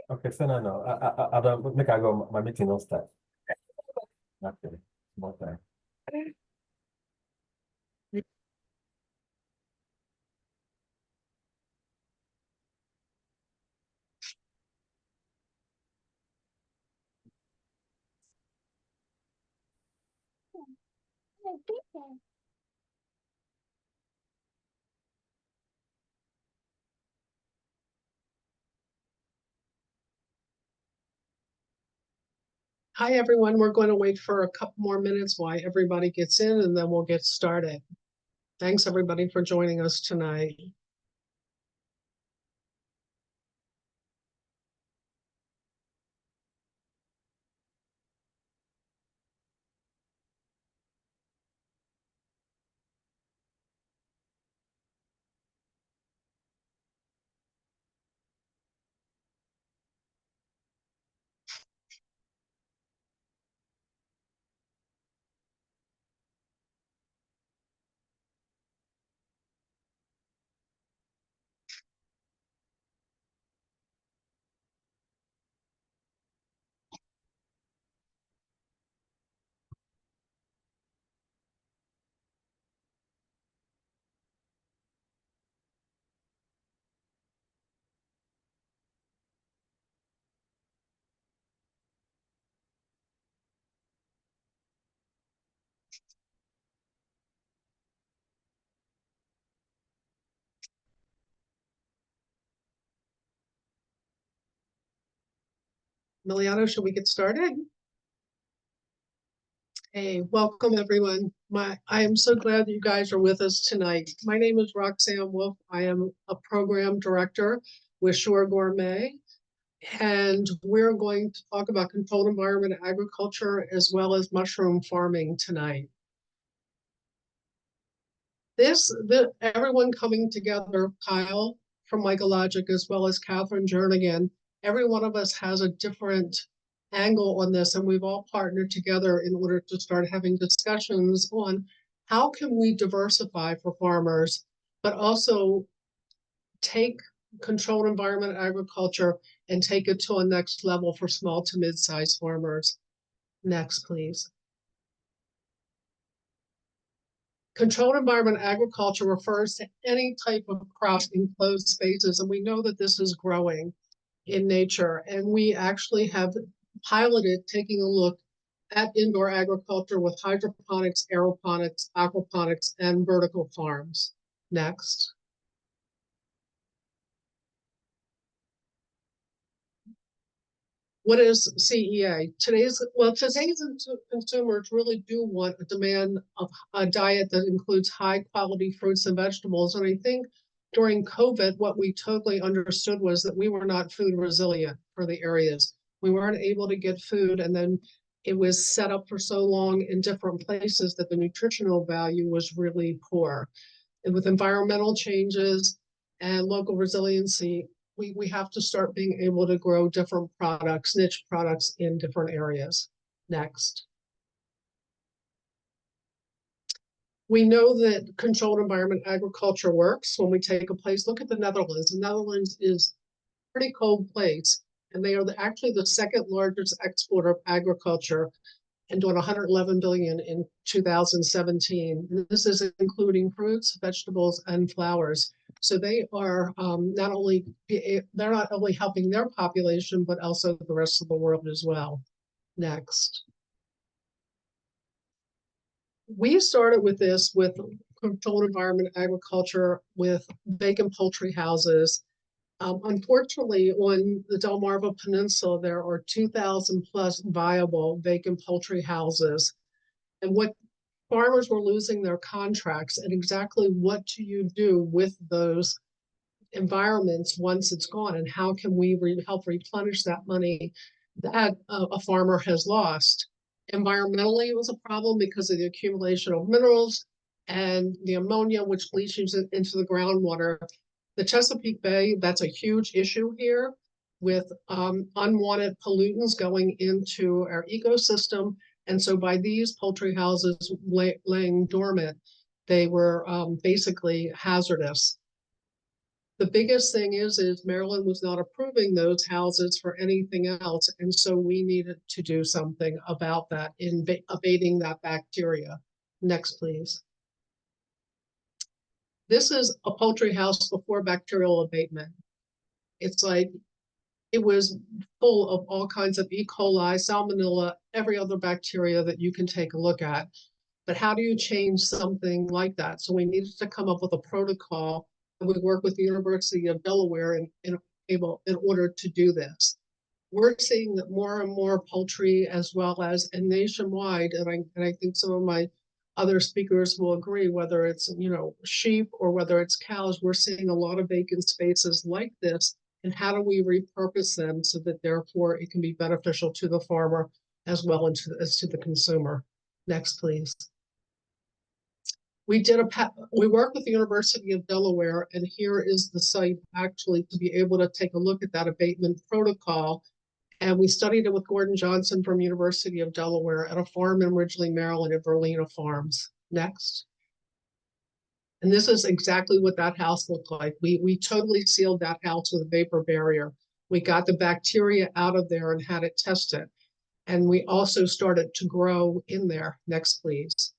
Okay, so no. I don't make I go my meeting don't start. Okay, more time. Hi, everyone. We're going to wait for a couple more minutes while everybody gets in, and then we'll get started. Thanks, everybody, for joining us tonight. Miliano, should we get started? Hey, welcome, everyone. I am so glad that you guys are with us tonight. My name is Roxanne Wolf. I am a program director with Shore Gourmet, and we're going to talk about controlled environment agriculture as well as mushroom farming tonight. Everyone coming together, Kyle from Mycologic, as well as Katherine Jernigan, every one of us has a different angle on this, and we've all partnered together in order to start having discussions on how can we diversify for farmers, but also take controlled environment agriculture and take it to a next level for small to mid-sized farmers. Next, please. Controlled environment agriculture refers to any type of crop in closed spaces, and we know that this is growing in nature. And we actually have piloted taking a look at indoor agriculture with hydroponics, aeroponics, aquaponics, and vertical farms. Next. What is CEA? Today's consumers really do want a demand of a diet that includes high quality fruits and vegetables. And I think during COVID, what we totally understood was that we were not food resilient for the areas. We weren't able to get food, and then it was set up for so long in different places that the nutritional value was really poor. And with environmental changes and local resiliency, we have to start being able to grow different products, niche products in different areas. Next. We know that controlled environment agriculture works when we take a place. Look at the Netherlands. The Netherlands is a pretty cold place, and they are actually the second largest exporter of agriculture and doing 111 billion in 2017. And this is including fruits, vegetables, and flowers. So they are they're not only helping their population, but also the rest of the world as well. Next. We started with this with controlled environment agriculture with vacant poultry houses. Unfortunately, on the Delmarva Peninsula, there are 2,000 plus viable vacant poultry houses. And what farmers were losing their contracts, and exactly what do you do with those environments once it's gone, and how can we help replenish that money that a farmer has lost. Environmentally, it was a problem because of the accumulation of minerals and the ammonia, which leaches into the groundwater. The Chesapeake Bay, that's a huge issue here with unwanted pollutants going into our ecosystem. And so by these poultry houses laying dormant, they were basically hazardous. The biggest thing is Maryland was not approving those houses for anything else. And so we needed to do something about that in abating that bacteria. Next, please. This is a poultry house before bacterial abatement. It's like, it was full of all kinds of E. coli, salmonella, every other bacteria that you can take a look at. But how do you change something like that? So we needed to come up with a protocol. And we work with the University of Delaware in order to do this. We're seeing that more and more poultry, as well as and nationwide, and I think some of my other speakers will agree, whether it's sheep or whether it's cows, we're seeing a lot of vacant spaces like this. And how do we repurpose them so that therefore it can be beneficial to the farmer as well as to the consumer? Next, please. We worked with the University of Delaware, and here is the site actually to be able to take a look at that abatement protocol. And we studied it with Gordon Johnson from University of Delaware at a farm in Ridgely, Maryland at Verlina Farms. Next. And this is exactly what that house looked like. We totally sealed that house with a vapor barrier. We got the bacteria out of there and had it tested. And we also started to grow in there. Next, please.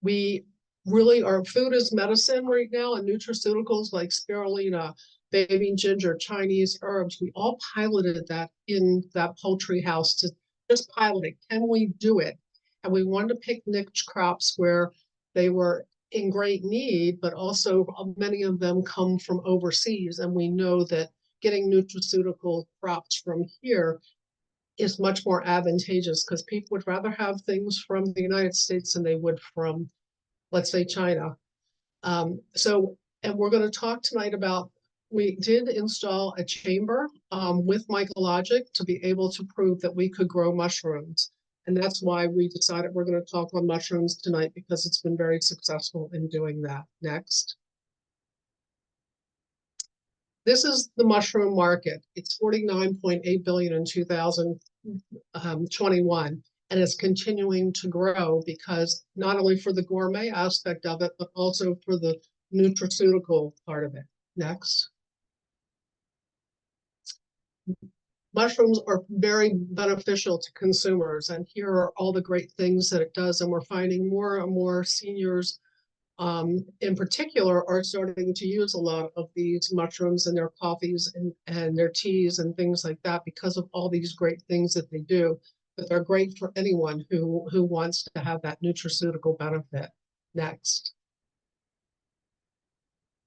We really, our food is medicine right now, and nutraceuticals like spirulina, baby ginger, Chinese herbs, we all piloted that in that poultry house to just pilot it. Can we do it? And we wanted to pick niche crops where they were in great need, but also many of them come from overseas. And we know that getting nutraceutical crops from here is much more advantageous because people would rather have things from the United States than they would from, let's say, China. And we're going to talk tonight about, we did install a chamber with Mycologic to be able to prove that we could grow mushrooms. And that's why we decided we're going to talk on mushrooms tonight, because it's been very successful in doing that. Next. This is the mushroom market. It's 49.8 billion in 2021, and it's continuing to grow because not only for the gourmet aspect of it, but also for the nutraceutical part of it. Next. Mushrooms are very beneficial to consumers, and here are all the great things that it does. And we're finding more and more seniors in particular are starting to use a lot of these mushrooms in their coffees and their teas and things like that because of all these great things that they do. But they're great for anyone who wants to have that nutraceutical benefit. Next.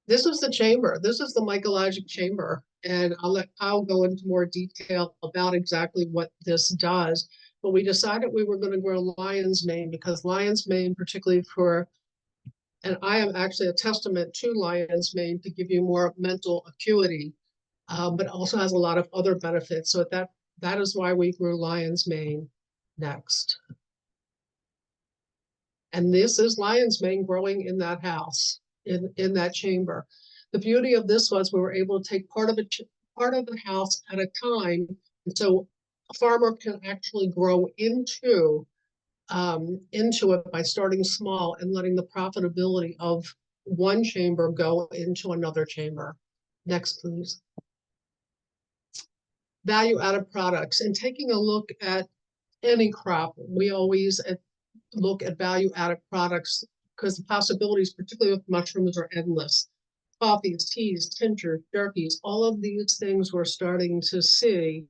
This is the chamber. This is the Mycologic chamber. And I'll let Kyle go into more detail about exactly what this does. But we decided we were going to grow lion's mane because lion's mane, particularly for, and I am actually a testament to lion's mane to give you more mental acuity, but also has a lot of other benefits. So that is why we grew lion's mane. Next. And this is lion's mane growing in that house, in that chamber. The beauty of this was we were able to take part of the house at a time. And so a farmer can actually grow into it by starting small and letting the profitability of one chamber go into another chamber. Next, please. Value-added products. And taking a look at any crop, we always look at value-added products because the possibilities, particularly with mushrooms, are endless. Coffees, teas, tinctures, jerkies, all of these things we're starting to see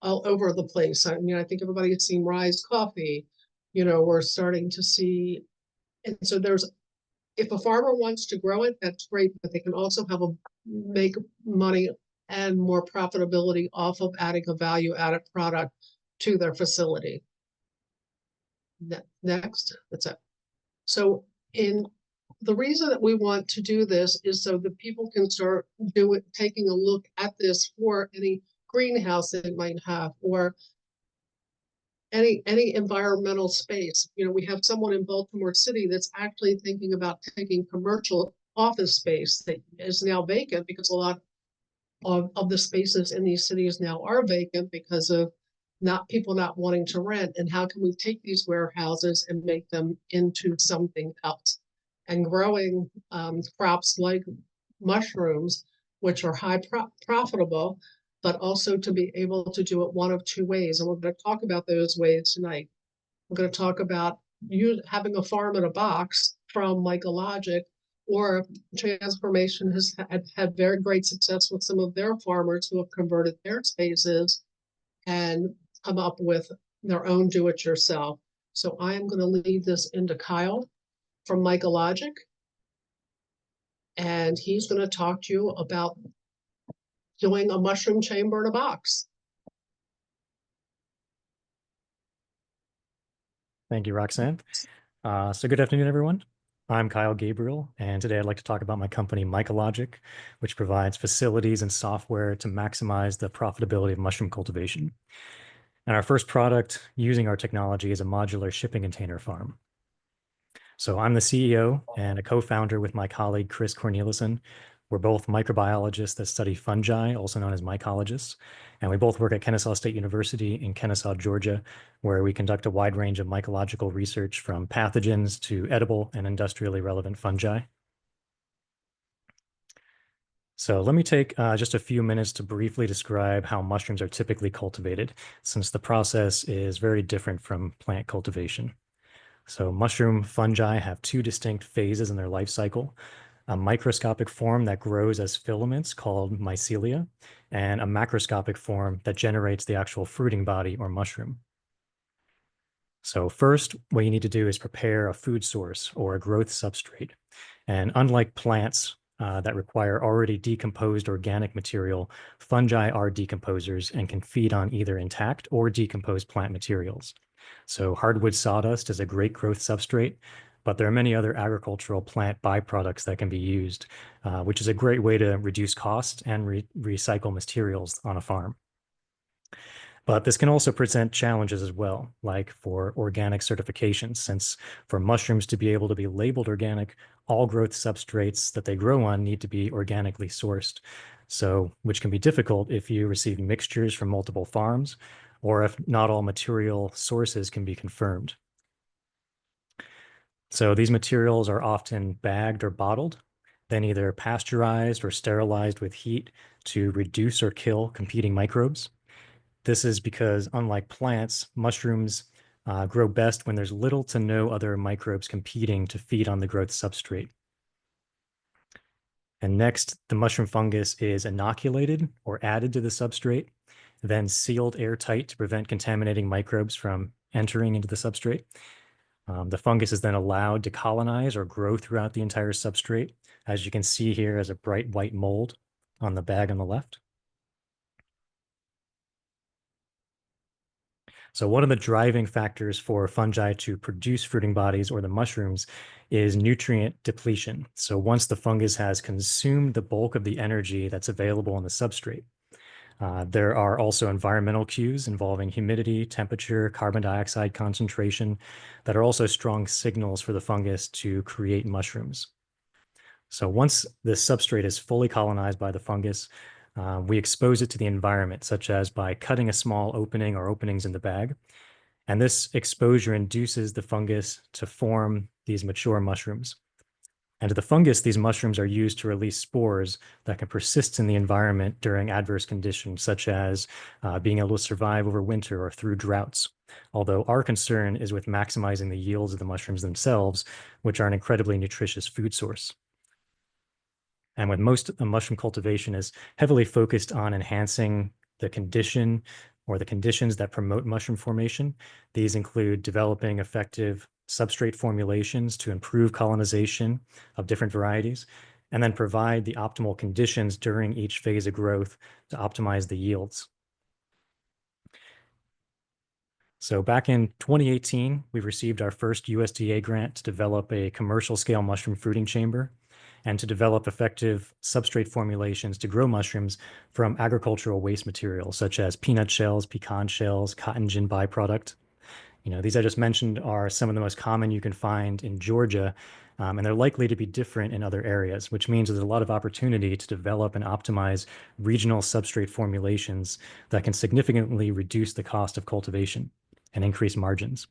all over the place. I mean, I think everybody has seen Rise Coffee. We're starting to see, and so if a farmer wants to grow it, that's great, but they can also make money and more profitability off of adding a value-added product to their facility. Next, that's it. So the reason that we want to do this is so that people can start taking a look at this for any greenhouse they might have or any environmental space. We have someone in Baltimore City that's actually thinking about taking commercial office space that is now vacant because a lot of the spaces in these cities now are vacant because of people not wanting to rent. And how can we take these warehouses and make them into something else? And growing crops like mushrooms, which are profitable, but also to be able to do it one of two ways. And we're going to talk about those ways tonight. We're going to talk about you having a farm in a box from Mycologic, or Transfarmation has had very great success with some of their farmers who have converted their spaces and come up with their own do-it-yourself. So I am going to leave this into Kyle from Mycologic, and he's going to talk to you about doing a mushroom chamber in a box. Thank you, Roxanne. So good afternoon, everyone. I'm Kyle Gabriel, and today I'd like to talk about my company, Mycologic, which provides facilities and software to maximize the profitability of mushroom cultivation. And our first product using our technology is a modular shipping container farm. So I'm the CEO and a co-founder with my colleague, Chris Corneliuson. We're both microbiologists that study fungi, also known as mycologists. And we both work at Kennesaw State University in Kennesaw, Georgia, where we conduct a wide range of mycological research from pathogens to edible and industrially relevant fungi. So let me take just a few minutes to briefly describe how mushrooms are typically cultivated, since the process is very different from plant cultivation. So mushroom fungi have two distinct phases in their life cycle: a microscopic form that grows as filaments called mycelia, and a macroscopic form that generates the actual fruiting body or mushroom. So first, what you need to do is prepare a food source or a growth substrate. And unlike plants that require already decomposed organic material, fungi are decomposers and can feed on either intact or decomposed plant materials. So hardwood sawdust is a great growth substrate, but there are many other agricultural plant byproducts that can be used, which is a great way to reduce costs and recycle materials on a farm. But this can also present challenges as well, like for organic certification, since for mushrooms to be able to be labeled organic, all growth substrates that they grow on need to be organically sourced. So, which can be difficult if you receive mixtures from multiple farms, or if not all material sources can be confirmed. So these materials are often bagged or bottled, then either pasteurized or sterilized with heat to reduce or kill competing microbes. This is because, unlike plants, mushrooms grow best when there's little to no other microbes competing to feed on the growth substrate. And next, the mushroom fungus is inoculated or added to the substrate, then sealed airtight to prevent contaminating microbes from entering into the substrate. The fungus is then allowed to colonize or grow throughout the entire substrate, as you can see here as a bright white mold on the bag on the left. So one of the driving factors for fungi to produce fruiting bodies, or the mushrooms, is nutrient depletion. So once the fungus has consumed the bulk of the energy that's available in the substrate, there are also environmental cues involving humidity, temperature, carbon dioxide concentration that are also strong signals for the fungus to create mushrooms. So once the substrate is fully colonized by the fungus, we expose it to the environment, such as by cutting a small opening or openings in the bag. And this exposure induces the fungus to form these mature mushrooms. And to the fungus, these mushrooms are used to release spores that can persist in the environment during adverse conditions, such as being able to survive over winter or through droughts. Although our concern is with maximizing the yields of the mushrooms themselves, which are an incredibly nutritious food source. And with most mushroom cultivation is heavily focused on enhancing the condition or the conditions that promote mushroom formation. These include developing effective substrate formulations to improve colonization of different varieties, and then provide the optimal conditions during each phase of growth to optimize the yields. So back in 2018, we received our first USDA grant to develop a commercial scale mushroom fruiting chamber and to develop effective substrate formulations to grow mushrooms from agricultural waste materials, such as peanut shells, pecan shells, cotton gin byproduct. These I just mentioned are some of the most common you can find in Georgia, and they're likely to be different in other areas, which means there's a lot of opportunity to develop and optimize regional substrate formulations that can significantly reduce the cost of cultivation and increase margins.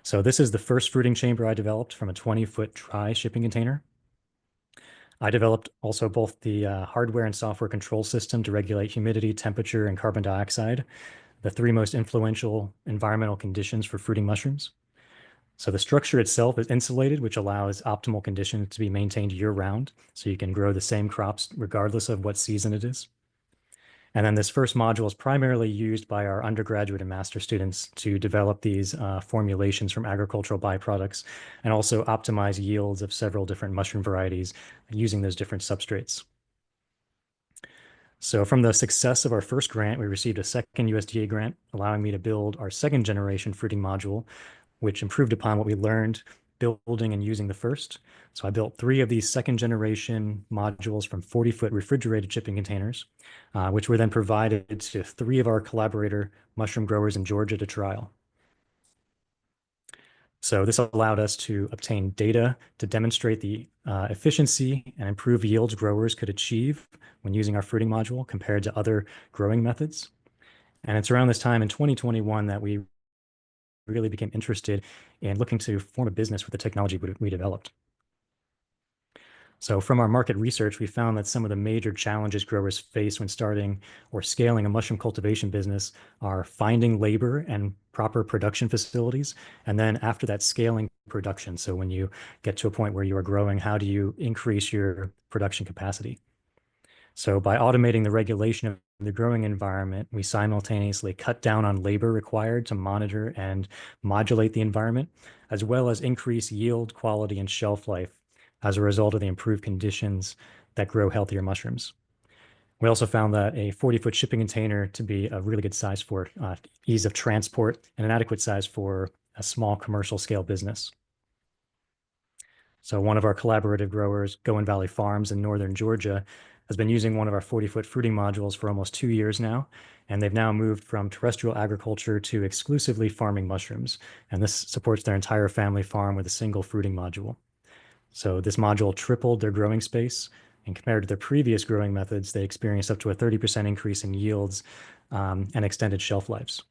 So this is the first fruiting chamber I developed from a 20-foot dry shipping container. I developed also both the hardware and software control system to regulate humidity, temperature, and carbon dioxide, the three most influential environmental conditions for fruiting mushrooms. So the structure itself is insulated, which allows optimal conditions to be maintained year-round, so you can grow the same crops regardless of what season it is. And then this first module is primarily used by our undergraduate and master students to develop these formulations from agricultural byproducts and also optimize yields of several different mushroom varieties using those different substrates. So from the success of our first grant, we received a second USDA grant, allowing me to build our second generation fruiting module, which improved upon what we learned building and using the first. So I built 3 of these second generation modules from 40-foot refrigerated shipping containers, which were then provided to 3 of our collaborator mushroom growers in Georgia to trial. So this allowed us to obtain data to demonstrate the efficiency and improved yields growers could achieve when using our fruiting module compared to other growing methods. And it's around this time in 2021 that we really became interested in looking to form a business with the technology we developed. So from our market research, we found that some of the major challenges growers face when starting or scaling a mushroom cultivation business are finding labor and proper production facilities. And then after that, scaling production. So when you get to a point where you are growing, how do you increase your production capacity? So by automating the regulation of the growing environment, we simultaneously cut down on labor required to monitor and modulate the environment, as well as increase yield, quality, and shelf life as a result of the improved conditions that grow healthier mushrooms. We also found that a 40-foot shipping container to be a really good size for ease of transport and an adequate size for a small commercial scale business. So one of our collaborative growers, Goen Valley Farms in northern Georgia, has been using one of our 40-foot fruiting modules for almost 2 years now, and they've now moved from terrestrial agriculture to exclusively farming mushrooms. And this supports their entire family farm with a single fruiting module. So this module tripled their growing space, and compared to their previous growing methods, they experienced up to a 30% increase in yields and extended shelf lives.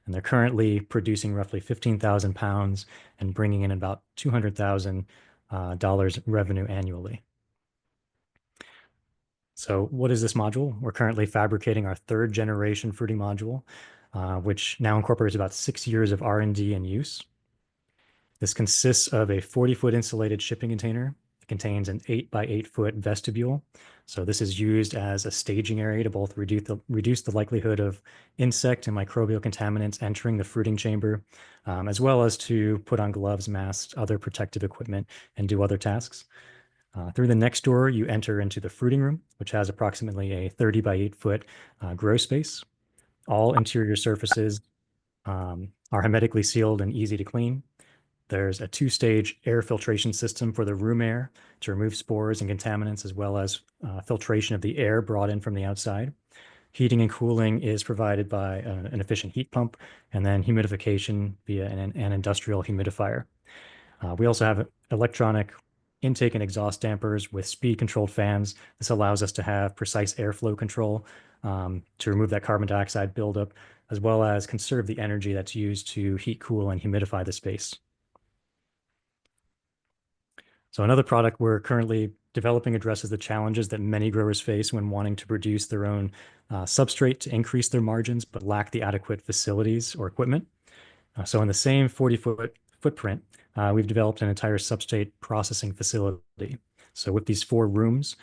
And they're currently producing roughly 15,000 pounds and bringing in about $200,000 revenue annually. So what is this module? We're currently fabricating our 3rd generation fruiting module, which now incorporates about 6 years of R&D and use. This consists of a 40-foot insulated shipping container. It contains an 8-by-8-foot vestibule. So this is used as a staging area to both reduce the likelihood of insect and microbial contaminants entering the fruiting chamber, as well as to put on gloves, masks, other protective equipment, and do other tasks. Through the next door, you enter into the fruiting room, which has approximately a 30-by-8-foot grow space. All interior surfaces are hermetically sealed and easy to clean. There's a 2-stage air filtration system for the room air to remove spores and contaminants, as well as filtration of the air brought in from the outside. Heating and cooling is provided by an efficient heat pump, and then humidification via an industrial humidifier. We also have electronic intake and exhaust dampers with speed-controlled fans. This allows us to have precise airflow control to remove that carbon dioxide buildup, as well as conserve the energy that's used to heat, cool, and humidify the space. So another product we're currently developing addresses the challenges that many growers face when wanting to produce their own substrate to increase their margins, but lack the adequate facilities or equipment. So in the same 40-foot footprint, we've developed an entire substrate processing facility. So with these 4 rooms,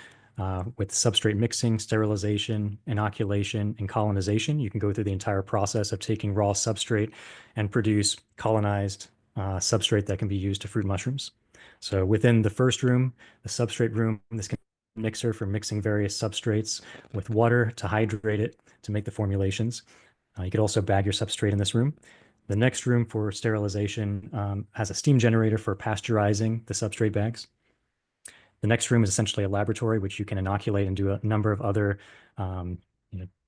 with substrate mixing, sterilization, inoculation, and colonization, you can go through the entire process of taking raw substrate and produce colonized substrate that can be used to fruit mushrooms. So within the first room, the substrate room, this can be a mixer for mixing various substrates with water to hydrate it to make the formulations. You could also bag your substrate in this room. The next room for sterilization has a steam generator for pasteurizing the substrate bags. The next room is essentially a laboratory, which you can inoculate and do a number of other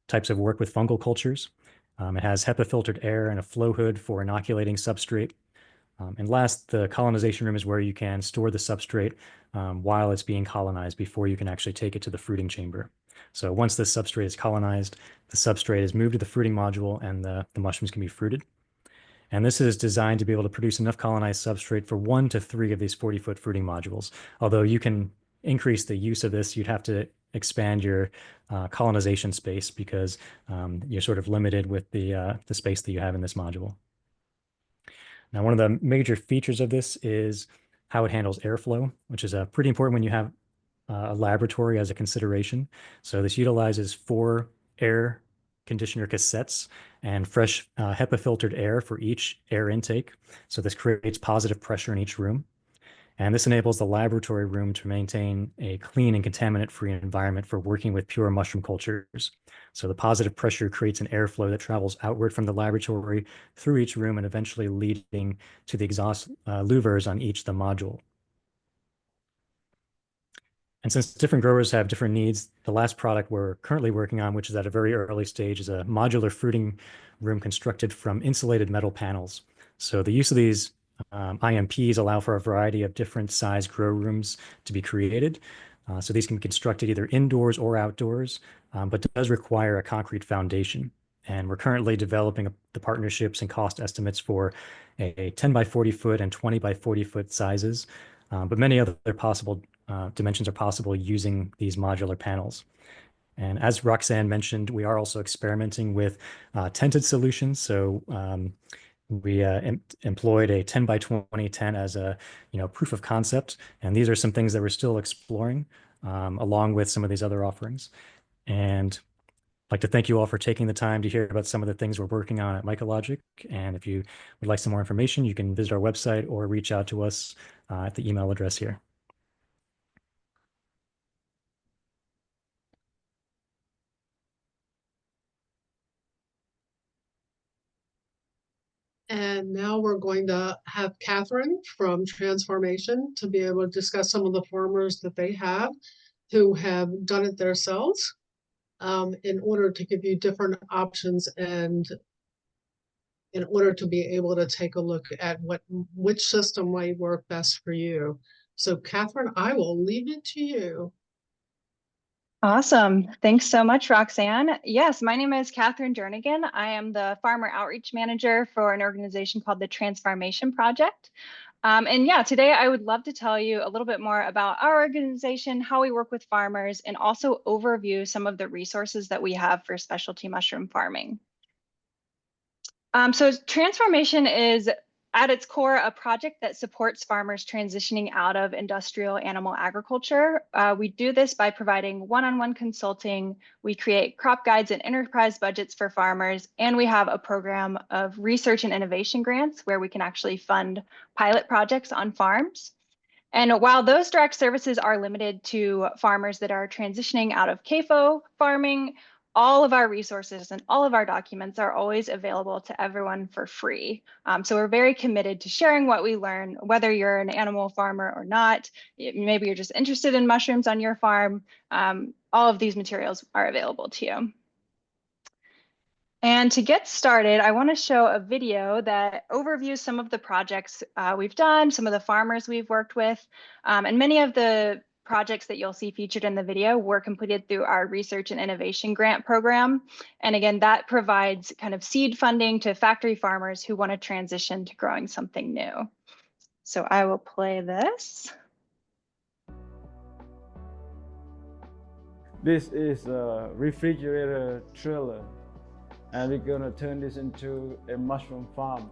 types of work with fungal cultures. It has HEPA-filtered air and a flow hood for inoculating substrate. And last, the colonization room is where you can store the substrate while it's being colonized before you can actually take it to the fruiting chamber. So once the substrate is colonized, the substrate is moved to the fruiting module and the mushrooms can be fruited. And this is designed to be able to produce enough colonized substrate for 1 to 3 of these 40-foot fruiting modules. Although you can increase the use of this, you'd have to expand your colonization space because you're sort of limited with the space that you have in this module. Now, one of the major features of this is how it handles airflow, which is pretty important when you have a laboratory as a consideration. So this utilizes 4 air conditioner cassettes and fresh HEPA filtered air for each air intake. So this creates positive pressure in each room. And this enables the laboratory room to maintain a clean and contaminant-free environment for working with pure mushroom cultures. So the positive pressure creates an airflow that travels outward from the laboratory through each room and eventually leading to the exhaust louvers on each of the module. And since different growers have different needs, the last product we're currently working on, which is at a very early stage, is a modular fruiting room constructed from insulated metal panels. So the use of these IMPs allow for a variety of different size grow rooms to be created. So these can be constructed either indoors or outdoors, but does require a concrete foundation. And we're currently developing the partnerships and cost estimates for a 10 by 40 foot and 20 by 40 foot sizes, but many other possible dimensions are possible using these modular panels. And as Roxanne mentioned, we are also experimenting with tented solutions. So we employed a 10 by 20 tent as a proof of concept. And these are some things that we're still exploring along with some of these other offerings. And I'd like to thank you all for taking the time to hear about some of the things we're working on at Mycologic. And if you would like some more information, you can visit our website or reach out to us at the email address here. And now we're going to have Katherine from Transfarmation to be able to discuss some of the farmers that they have who have done it themselves in order to give you different options and in order to be able to take a look at which system might work best for you. So Katherine, I will leave it to you. Awesome. Thanks so much, Roxanne. Yes, my name is Katherine Jernigan. I am the Farmer Outreach Manager for an organization called the Transfarmation Project. And yeah, today I would love to tell you a little bit more about our organization, how we work with farmers, and also overview some of the resources that we have for specialty mushroom farming. So Transfarmation is at its core a project that supports farmers transitioning out of industrial animal agriculture. We do this by providing one-on-one consulting. We create crop guides and enterprise budgets for farmers, and we have a program of research and innovation grants where we can actually fund pilot projects on farms. And while those direct services are limited to farmers that are transitioning out of CAFO farming, all of our resources and all of our documents are always available to everyone for free. So we're very committed to sharing what we learn, whether you're an animal farmer or not. Maybe you're just interested in mushrooms on your farm. All of these materials are available to you. And to get started, I want to show a video that overviews some of the projects we've done, some of the farmers we've worked with, and many of the projects that you'll see featured in the video were completed through our research and innovation grant program. And again, that provides kind of seed funding to factory farmers who want to transition to growing something new. So I will play this. This is a refrigerator trailer, and we're gonna turn this into a mushroom farm.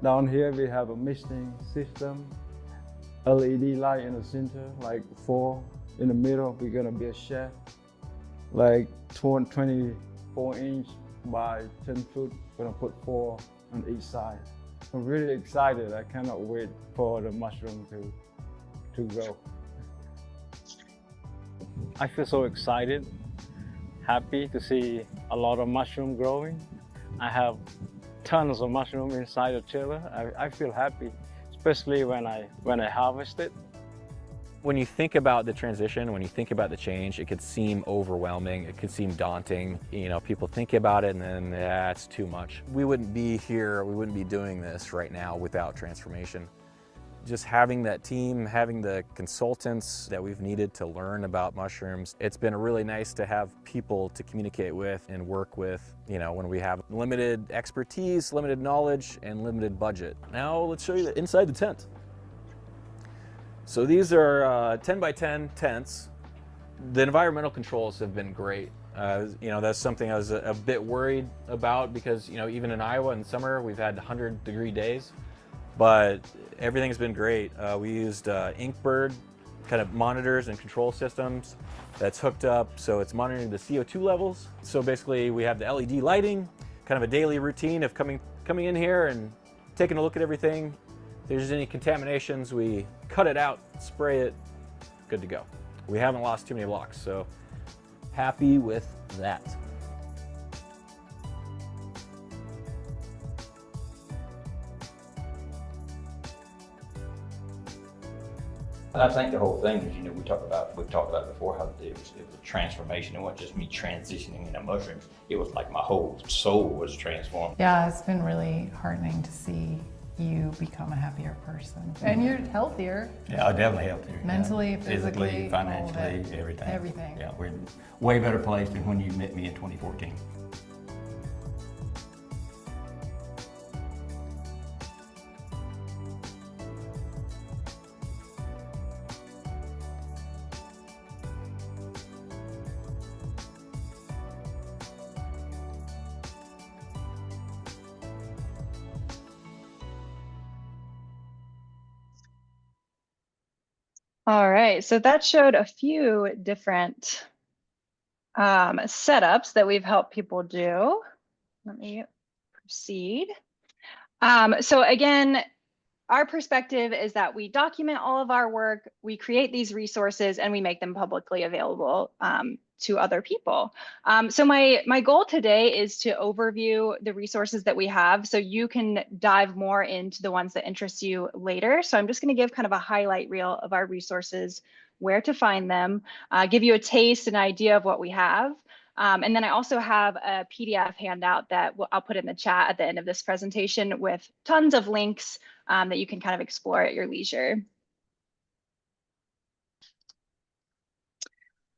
Down here we have a misting system, LED light in the center, like 4 in the middle. We're gonna be a shed, like 24 inch by 10 foot. We're gonna put 4 on each side. I'm really excited. I cannot wait for the mushroom to grow. I feel so excited, happy to see a lot of mushroom growing. I have tons of mushroom inside the trailer. I feel happy, especially when I harvest it. When you think about the transition, when you think about the change, it could seem overwhelming, it could seem daunting. You know, people think about it and then that's too much. We wouldn't be here, we wouldn't be doing this right now without Transfarmation. Just having that team, having the consultants that we've needed to learn about mushrooms, it's been really nice to have people to communicate with and work with, you know, when we have limited expertise, limited knowledge, and limited budget. Now let's show you inside the tent. So these are 10 by 10 tents. The environmental controls have been great. You know, that's something I was a bit worried about because, you know, even in Iowa in summer, we've had 100-degree days, but everything's been great. We used Inkbird kind of monitors and control systems that's hooked up, so it's monitoring the CO2 levels. So basically we have the LED lighting, kind of a daily routine of coming in here and taking a look at everything. If there's any contaminations, we cut it out, spray it, good to go. We haven't lost too many blocks, so happy with that. I think the whole thing is, you know, we've talked about before how it was a transformation. It wasn't just me transitioning into mushrooms. It was like my whole soul was transformed. Yeah, it's been really heartening to see you become a happier person. And you're healthier. Yeah, definitely healthier. Mentally, yeah. physically, financially, everything. Everything. Yeah, we're in a way better place than when you met me in 2014. All right, so that showed a few different setups that we've helped people do. Let me proceed. So again, our perspective is that we document all of our work, we create these resources, and we make them publicly available to other people. So my goal today is to overview the resources that we have so you can dive more into the ones that interest you later. So I'm just going to give kind of a highlight reel of our resources, where to find them, give you a taste, an idea of what we have. And then I also have a PDF handout that I'll put in the chat at the end of this presentation with tons of links that you can kind of explore at your leisure.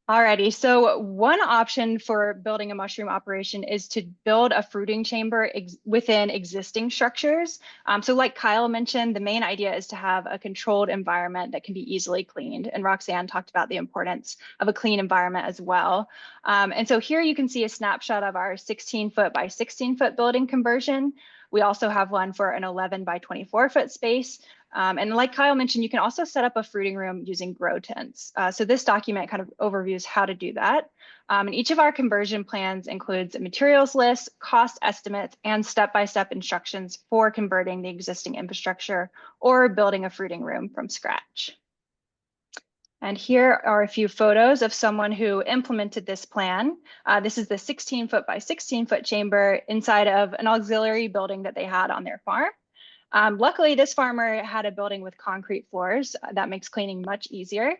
Alrighty, so one option for building a mushroom operation is to build a fruiting chamber within existing structures. So like Kyle mentioned, the main idea is to have a controlled environment that can be easily cleaned. And Roxanne talked about the importance of a clean environment as well. And so here you can see a snapshot of our 16-foot by 16-foot building conversion. We also have one for an 11 by 24-foot space. And like Kyle mentioned, you can also set up a fruiting room using grow tents. So this document kind of overviews how to do that. And each of our conversion plans includes a materials list, cost estimates, and step-by-step instructions for converting the existing infrastructure or building a fruiting room from scratch. And here are a few photos of someone who implemented this plan. This is the 16-foot by 16-foot chamber inside of an auxiliary building that they had on their farm. Luckily, this farmer had a building with concrete floors. That makes cleaning much easier.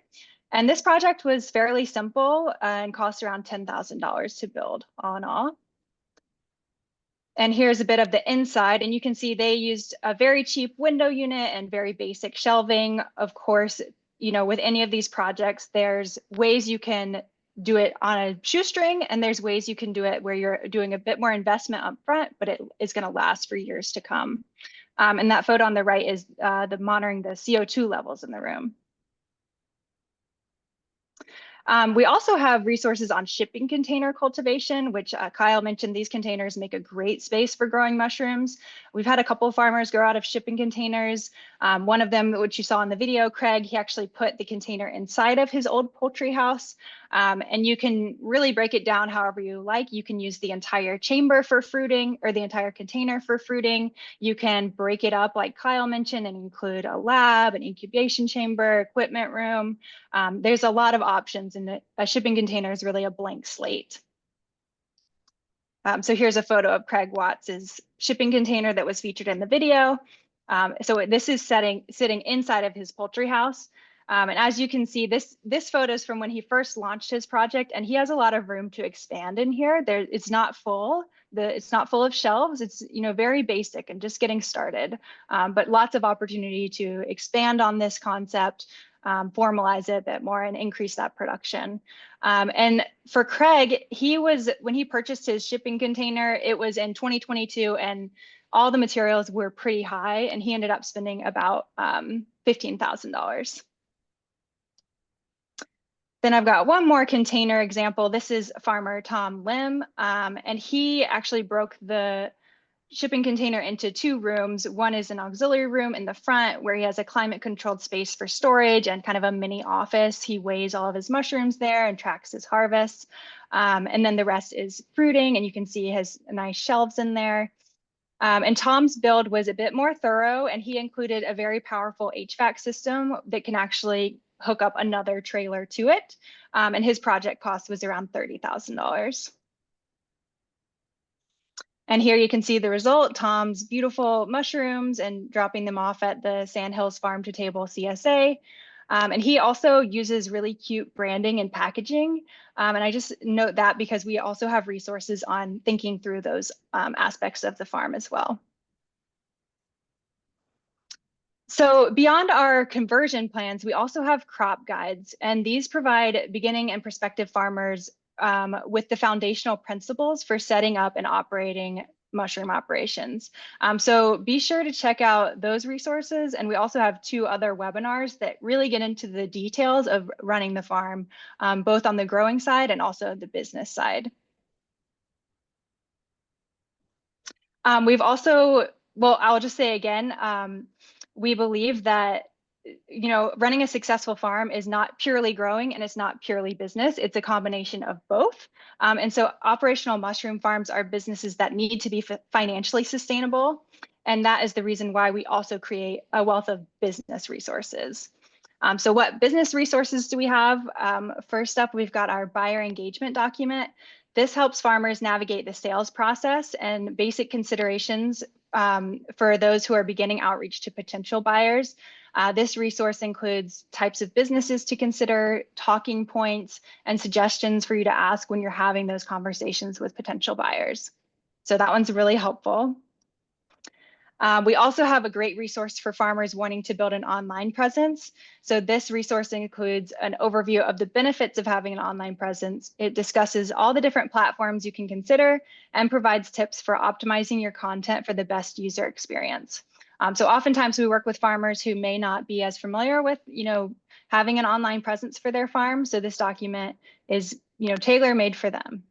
And this project was fairly simple and cost around $10,000 to build, all in all. And here's a bit of the inside, and you can see they used a very cheap window unit and very basic shelving. Of course, you know, with any of these projects, there's ways you can do it on a shoestring, and there's ways you can do it where you're doing a bit more investment up front, but it is going to last for years to come. And that photo on the right is monitoring the CO2 levels in the room. We also have resources on shipping container cultivation, which Kyle mentioned. These containers make a great space for growing mushrooms. We've had a couple of farmers grow out of shipping containers. One of them, which you saw in the video, Craig, he actually put the container inside of his old poultry house. And you can really break it down however you like. You can use the entire chamber for fruiting or the entire container for fruiting. You can break it up like Kyle mentioned and include a lab, an incubation chamber, equipment room. There's a lot of options, and a shipping container is really a blank slate. So here's a photo of Craig Watts's shipping container that was featured in the video. So this is sitting inside of his poultry house. And as you can see, this photo is from when he first launched his project, and he has a lot of room to expand in here. It's not full. It's not full of shelves. It's, you know, very basic and just getting started, but lots of opportunity to expand on this concept, formalize it a bit more, and increase that production. And for Craig, when he purchased his shipping container, it was in 2022, and all the materials were pretty high, and he ended up spending about $15,000. Then I've got one more container example. This is farmer Tom Lim, and he actually broke the shipping container into 2 rooms. One is an auxiliary room in the front where he has a climate controlled space for storage and kind of a mini office. He weighs all of his mushrooms there and tracks his harvests. And then the rest is fruiting, and you can see he has nice shelves in there. And Tom's build was a bit more thorough, and he included a very powerful HVAC system that can actually hook up another trailer to it. And his project cost was around $30,000. And here you can see the result, Tom's beautiful mushrooms and dropping them off at the Sandhills Farm to Table CSA. And he also uses really cute branding and packaging. And I just note that because we also have resources on thinking through those aspects of the farm as well. So beyond our conversion plans, we also have crop guides, and these provide beginning and prospective farmers with the foundational principles for setting up and operating mushroom operations. So be sure to check out those resources. And we also have 2 other webinars that really get into the details of running the farm, both on the growing side and also the business side. We've also, well, I'll just say again, we believe that running a successful farm is not purely growing and it's not purely business. It's a combination of both. And so operational mushroom farms are businesses that need to be financially sustainable. And that is the reason why we also create a wealth of business resources. So what business resources do we have? First up, we've got our buyer engagement document. This helps farmers navigate the sales process and basic considerations for those who are beginning outreach to potential buyers. This resource includes types of businesses to consider, talking points, and suggestions for you to ask when you're having those conversations with potential buyers. So that one's really helpful. We also have a great resource for farmers wanting to build an online presence. So this resource includes an overview of the benefits of having an online presence. It discusses all the different platforms you can consider and provides tips for optimizing your content for the best user experience. So oftentimes we work with farmers who may not be as familiar with, having an online presence for their farm. So this document is, tailor-made for them.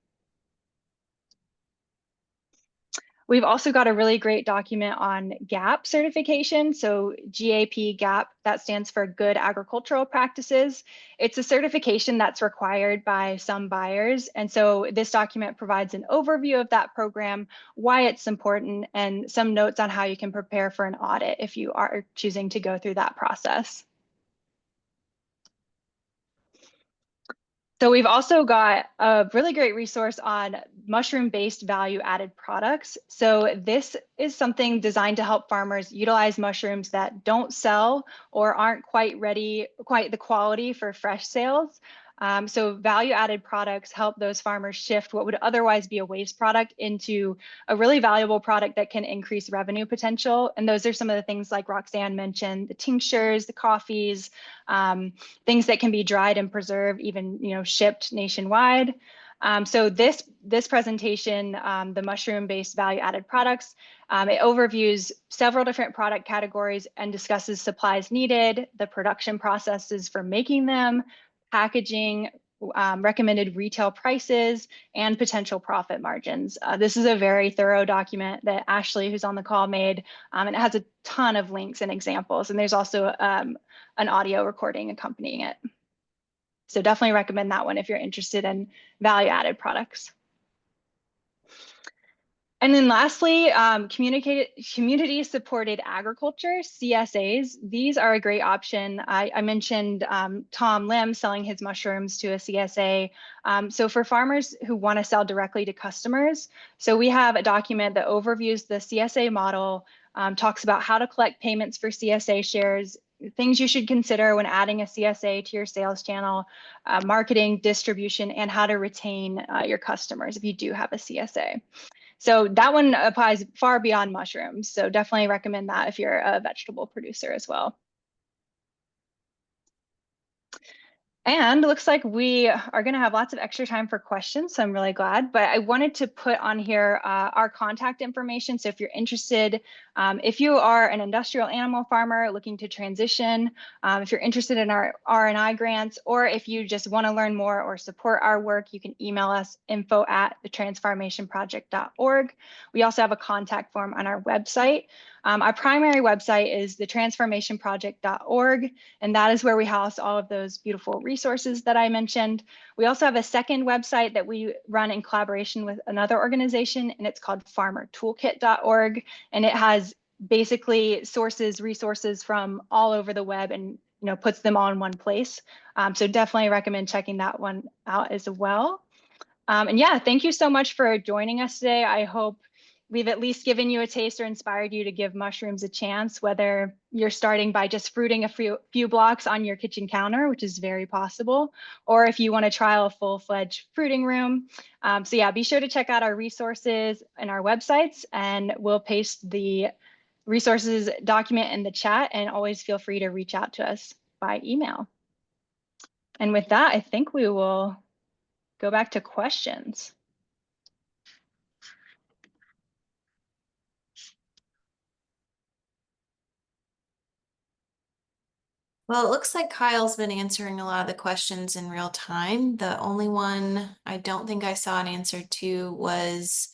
We've also got a really great document on GAP certification. So GAP, that stands for Good Agricultural Practices. It's a certification that's required by some buyers. And so this document provides an overview of that program, why it's important, and some notes on how you can prepare for an audit if you are choosing to go through that process. So we've also got a really great resource on mushroom-based value-added products. So this is something designed to help farmers utilize mushrooms that don't sell or aren't quite the quality for fresh sales. So value-added products help those farmers shift what would otherwise be a waste product into a really valuable product that can increase revenue potential. And those are some of the things like Roxanne mentioned, the tinctures, the coffees, things that can be dried and preserved, even shipped nationwide. So this presentation, the mushroom-based value-added products, it overviews several different product categories and discusses supplies needed, the production processes for making them, packaging, recommended retail prices, and potential profit margins. This is a very thorough document that Ashley, who's on the call, made, and it has a ton of links and examples. And there's also an audio recording accompanying it. So definitely recommend that one if you're interested in value-added products. And then lastly, community-supported agriculture, CSAs. These are a great option. I mentioned Tom Lim selling his mushrooms to a CSA. So for farmers who want to sell directly to customers, so we have a document that overviews the CSA model, talks about how to collect payments for CSA shares, things you should consider when adding a CSA to your sales channel, marketing, distribution, and how to retain your customers if you do have a CSA. So that one applies far beyond mushrooms. So definitely recommend that if you're a vegetable producer as well. And it looks like we are going to have lots of extra time for questions, so I'm really glad. But I wanted to put on here our contact information. So if you're interested, if you are an industrial animal farmer looking to transition, if you're interested in our R&I grants, or if you just want to learn more or support our work, you can email us info@thetransfarmationproject.org. We also have a contact form on our website. Our primary website is thetransfarmationproject.org, and that is where we house all of those beautiful resources that I mentioned. We also have a second website that we run in collaboration with another organization, and it's called farmertoolkit.org, and it has basically resources from all over the web, and puts them all in one place. So definitely recommend checking that one out as well. And yeah, thank you so much for joining us today. I hope we've at least given you a taste or inspired you to give mushrooms a chance, whether you're starting by just fruiting a few blocks on your kitchen counter, which is very possible, or if you want to trial a full-fledged fruiting room. So yeah, be sure to check out our resources and our websites, and we'll paste the resources document in the chat, and always feel free to reach out to us by email. And with that, I think we will go back to questions. Well, it looks like Kyle's been answering a lot of the questions in real time. The only one I don't think I saw an answer to was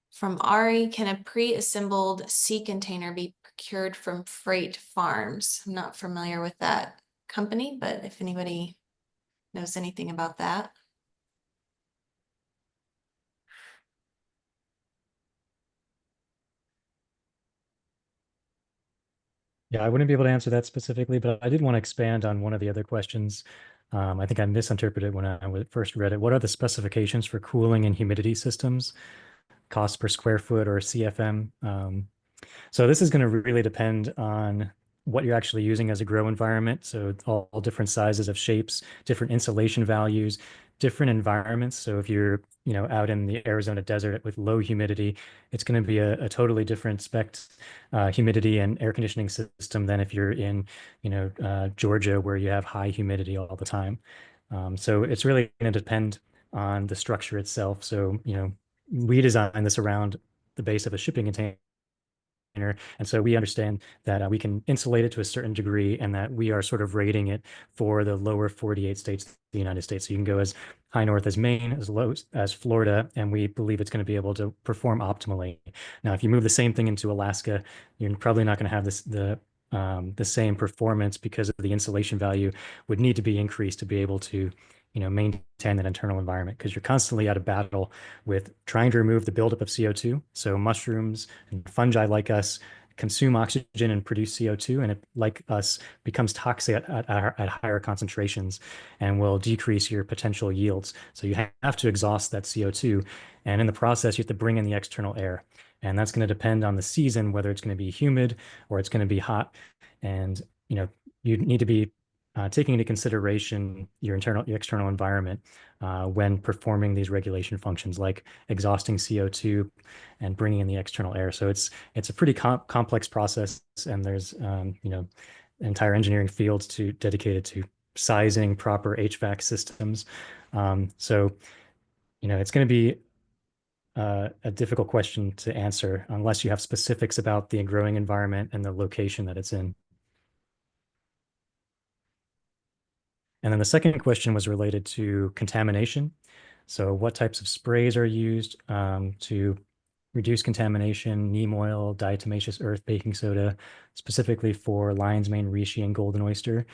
from Ari. Can a pre-assembled sea container be procured from freight farms? I'm not familiar with that company, but if anybody knows anything about that. Yeah, I wouldn't be able to answer that specifically, but I did want to expand on one of the other questions. I think I misinterpreted when I first read it. What are the specifications for cooling and humidity systems, cost per square foot or CFM? So this is going to really depend on what you're actually using as a grow environment. So all different sizes of shapes, different insulation values, different environments. So if you're out in the Arizona desert with low humidity, it's going to be a totally different spec humidity and air conditioning system than if you're in Georgia, where you have high humidity all the time. So it's really going to depend on the structure itself. So we designed this around the base of a shipping container. And so we understand that we can insulate it to a certain degree, and that we are sort of rating it for the lower 48 states of the United States. So you can go as high north as Maine, as low as Florida, and we believe it's going to be able to perform optimally. Now, if you move the same thing into Alaska, you're probably not going to have the same performance, because of the insulation value would need to be increased to be able to maintain that internal environment, because you're constantly at a battle with trying to remove the buildup of CO2. So mushrooms and fungi like us consume oxygen and produce CO2, and it, like us, becomes toxic at higher concentrations and will decrease your potential yields. So you have to exhaust that CO2, and in the process, you have to bring in the external air. And that's going to depend on the season, whether it's going to be humid or it's going to be hot. And you need to be taking into consideration your external environment when performing these regulation functions, like exhausting CO2 and bringing in the external air. So it's a pretty complex process, and there's entire engineering fields dedicated to sizing proper HVAC systems. So it's going to be a difficult question to answer unless you have specifics about the growing environment and the location that it's in. And then the second question was related to contamination. So what types of sprays are used to reduce contamination? Neem oil, diatomaceous earth, baking soda, specifically for lion's mane, reishi, and golden oyster.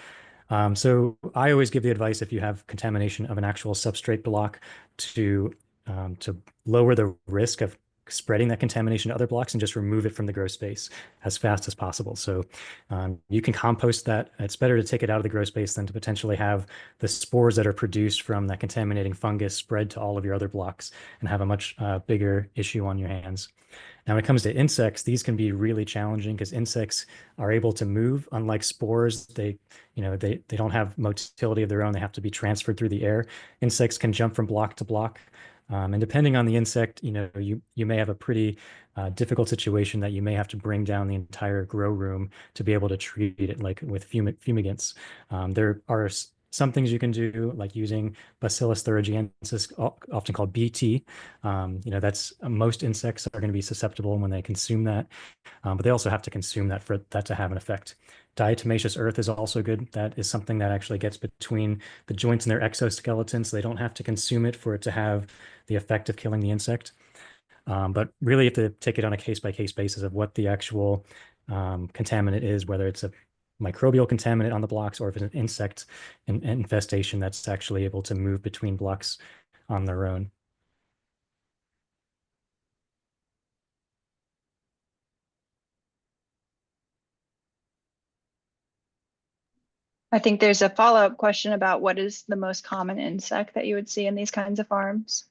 So I always give the advice, if you have contamination of an actual substrate block, to lower the risk of spreading that contamination to other blocks and just remove it from the grow space as fast as possible. So you can compost that. It's better to take it out of the grow space than to potentially have the spores that are produced from that contaminating fungus spread to all of your other blocks and have a much bigger issue on your hands. Now, when it comes to insects, these can be really challenging, because insects are able to move. Unlike spores, they don't have motility of their own. They have to be transferred through the air. Insects can jump from block to block. And depending on the insect, you may have a pretty difficult situation that you may have to bring down the entire grow room to be able to treat it, like with fumigants. There are some things you can do, like using Bacillus thuringiensis, often called BT. That's most insects are going to be susceptible when they consume that, but they also have to consume that for that to have an effect. Diatomaceous earth is also good. That is something that actually gets between the joints in their exoskeleton, so they don't have to consume it for it to have the effect of killing the insect. But really, you have to take it on a case-by-case basis of what the actual contaminant is, whether it's a microbial contaminant on the blocks or if it's an insect infestation that's actually able to move between blocks on their own. I think there's a follow-up question about what is the most common insect that you would see in these kinds of farms?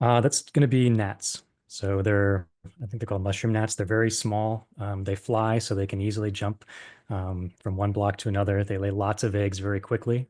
That's going to be gnats. So I think they're called mushroom gnats. They're very small. They fly, so they can easily jump from one block to another. They lay lots of eggs very quickly.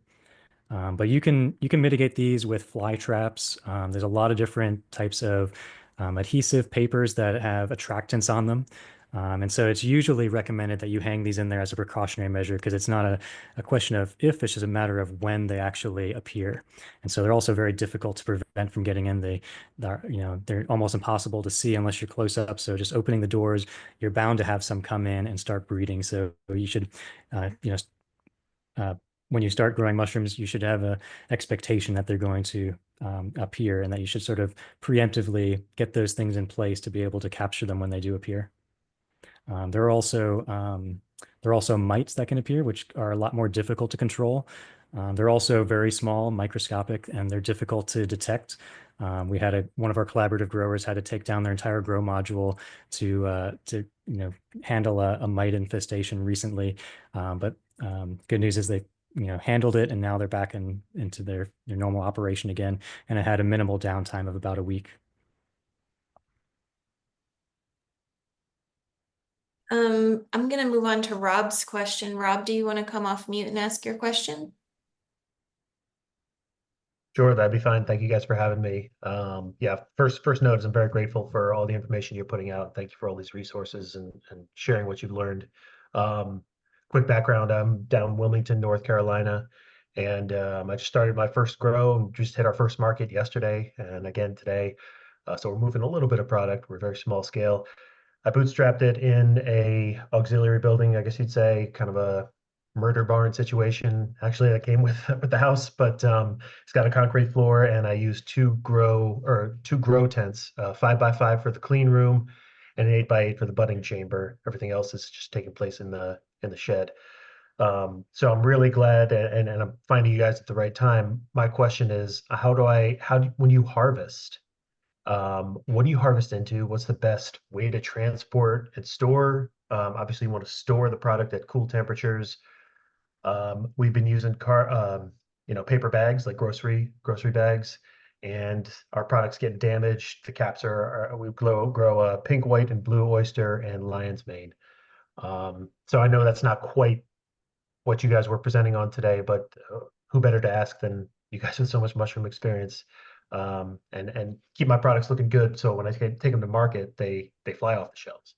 But you can mitigate these with fly traps. There's a lot of different types of adhesive papers that have attractants on them. And so it's usually recommended that you hang these in there as a precautionary measure because it's not a question of if, it's just a matter of when they actually appear. And so they're also very difficult to prevent from getting in. They're almost impossible to see unless you're close up. So just opening the doors, you're bound to have some come in and start breeding. So you should, when you start growing mushrooms, you should have an expectation that they're going to appear and that you should sort of preemptively get those things in place to be able to capture them when they do appear. There are also mites that can appear, which are a lot more difficult to control. They're also very small, microscopic, and they're difficult to detect. We had one of our collaborative growers had to take down their entire grow module to handle a mite infestation recently. But good news is they handled it, and now they're back into their normal operation again, and it had a minimal downtime of about a week. I'm going to move on to Rob's question. Rob, do you want to come off mute and ask your question? Sure, that'd be fine. Thank you guys for having me. Yeah, first note is I'm very grateful for all the information you're putting out. Thank you for all these resources and sharing what you've learned. Quick background, I'm down in Wilmington, North Carolina, and I just started my first grow and just hit our first market yesterday and again today. So we're moving a little bit of product. We're very small scale. I bootstrapped it in a auxiliary building, I guess you'd say, kind of a murder barn situation. Actually, that came with the house, but it's got a concrete floor, and I used two grow tents, 5x5 for the clean room, and an 8x8 for the budding chamber. Everything else is just taking place in the shed. So I'm really glad, and I'm finding you guys at the right time. My question is, when you harvest, what do you harvest into? What's the best way to transport and store? Obviously, you want to store the product at cool temperatures. We've been using paper bags, like grocery bags, and our products get damaged. The caps we grow a pink, white, and blue oyster and lion's mane. So I know that's not quite what you guys were presenting on today, but who better to ask than you guys with so much mushroom experience? And keep my products looking good, so when I take them to market, they fly off the shelves.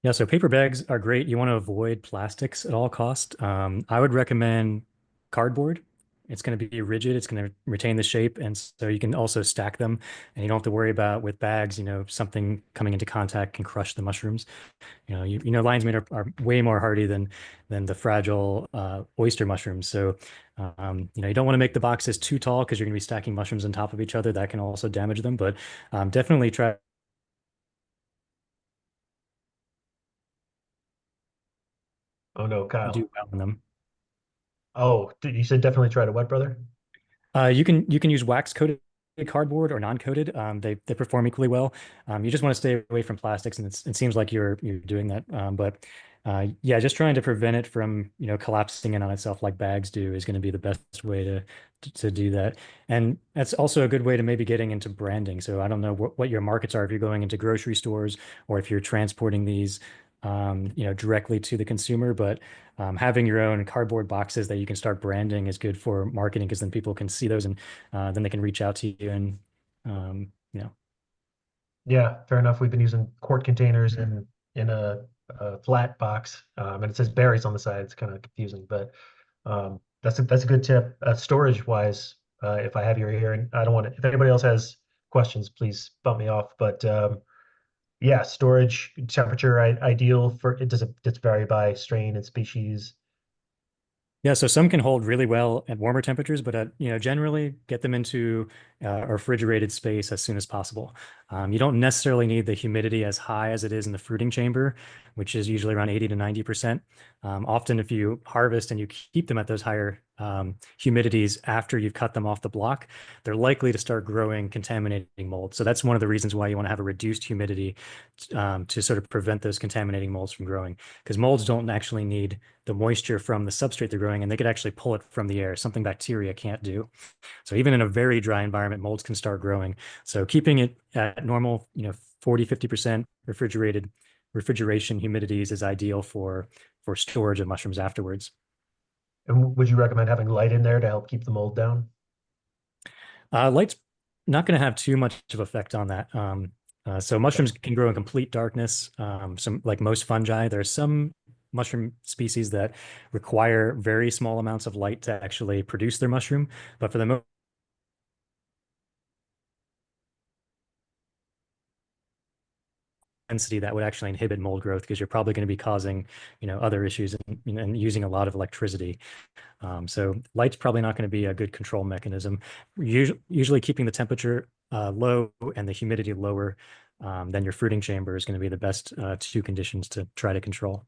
Yeah, so paper bags are great. You want to avoid plastics at all cost. I would recommend cardboard. It's going to be rigid. It's going to retain the shape, and so you can also stack them, and you don't have to worry about with bags. Something coming into contact can crush the mushrooms. Lion's mane are way more hardy than the fragile oyster mushrooms. So you don't want to make the boxes too tall because you're going to be stacking mushrooms on top of each other. That can also damage them. But definitely try. Oh no, Kyle. Do well in them. Oh, you said definitely try to what, brother? You can use wax coated cardboard or non-coated. They perform equally well. You just want to stay away from plastics, and it seems like you're doing that. But yeah, just trying to prevent it from collapsing in on itself like bags do is going to be the best way to do that. And that's also a good way to maybe getting into branding. So I don't know what your markets are if you're going into grocery stores or if you're transporting these directly to the consumer, but having your own cardboard boxes that you can start branding is good for marketing because then people can see those and then they can reach out to you and Yeah, fair enough. We've been using quart containers in a flat box, and it says berries on the side. It's kind of confusing, but that's a good tip. Storage wise, if I have your ear, and I don't want to, if anybody else has questions, please bump me off. But yeah, storage temperature ideal for it. Does it vary by strain and species? Yeah, so some can hold really well at warmer temperatures, but generally get them into a refrigerated space as soon as possible. You don't necessarily need the humidity as high as it is in the fruiting chamber, which is usually around 80 to 90%. Often, if you harvest and you keep them at those higher humidities after you've cut them off the block, they're likely to start growing contaminating mold. So that's one of the reasons why you want to have a reduced humidity to sort of prevent those contaminating molds from growing, because molds don't actually need the moisture from the substrate they're growing, and they could actually pull it from the air, something bacteria can't do. So even in a very dry environment, molds can start growing. So keeping it at normal, 40, 50% refrigeration humidities is ideal for storage of mushrooms afterwards. And would you recommend having light in there to help keep the mold down? Light's not going to have too much of effect on that. So mushrooms can grow in complete darkness. Like most fungi, there are some mushroom species that require very small amounts of light to actually produce their mushroom. But for the most density, that would actually inhibit mold growth, because you're probably going to be causing, other issues and using a lot of electricity. So light's probably not going to be a good control mechanism. Usually keeping the temperature low and the humidity lower than your fruiting chamber is going to be the best two conditions to try to control.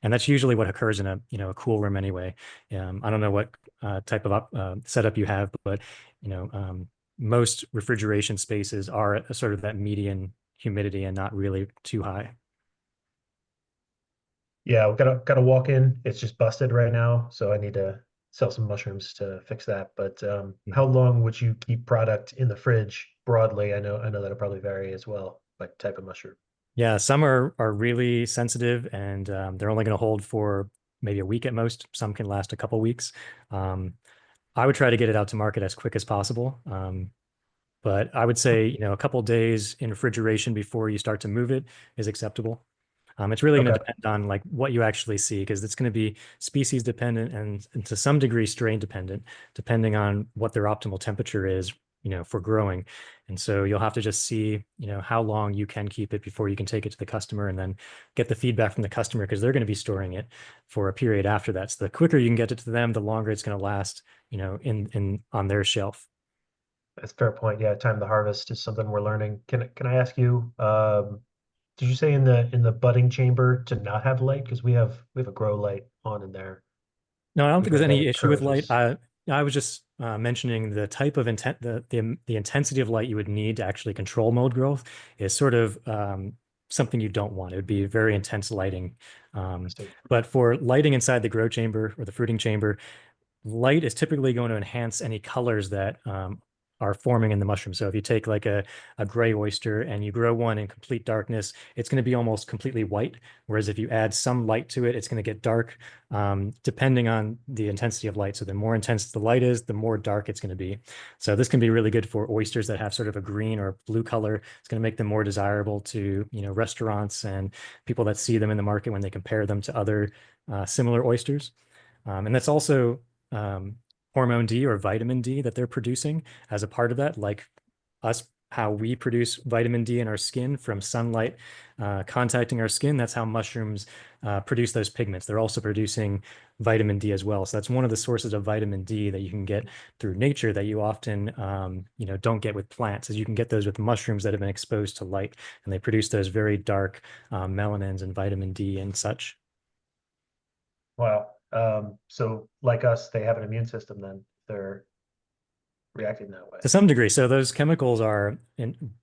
And that's usually what occurs in a cool room anyway. I don't know what type of setup you have, but most refrigeration spaces are at sort of that median humidity and not really too high. Yeah, we've got a walk in. It's just busted right now, so I need to sell some mushrooms to fix that. But how long would you keep product in the fridge broadly? I know that'll probably vary as well, like type of mushroom. Yeah, some are really sensitive, and they're only going to hold for maybe a week at most. Some can last a couple weeks. I would try to get it out to market as quick as possible. But I would say, a couple days in refrigeration before you start to move it is acceptable. It's really going to depend on like what you actually see, because it's going to be species dependent and to some degree strain dependent, depending on what their optimal temperature is, for growing. And so you'll have to just see, how long you can keep it before you can take it to the customer, and then get the feedback from the customer, because they're going to be storing it for a period after that. So the quicker you can get it to them, the longer it's going to last, in on their shelf. That's a fair point. Yeah, time to harvest is something we're learning. Can I ask you, did you say in the budding chamber to not have light? Because we have a grow light on in there. No, I don't think there's any That issue with light. encourages- I was just mentioning the type of the intensity of light you would need to actually control mold growth is sort of something you don't want. It would be very intense lighting. But for lighting inside the grow chamber or the fruiting chamber, light is typically going to enhance any colors that are forming in the mushroom. So if you take like a gray oyster and you grow one in complete darkness, it's going to be almost completely white. Whereas if you add some light to it, it's going to get dark, depending on the intensity of light. So the more intense the light is, the more dark it's going to be. So this can be really good for oysters that have sort of a green or blue color. It's going to make them more desirable to, restaurants and people that see them in the market when they compare them to other similar oysters. And that's also hormone D or vitamin D that they're producing as a part of that, like us, how we produce vitamin D in our skin from sunlight contacting our skin. That's how mushrooms produce those pigments. They're also producing vitamin D as well. So that's one of the sources of vitamin D that you can get through nature that you often, don't get with plants, is you can get those with mushrooms that have been exposed to light, and they produce those very dark melanins and vitamin D and such. Wow. So like us, they have an immune system then. They're reacting that way. To some degree. So those chemicals are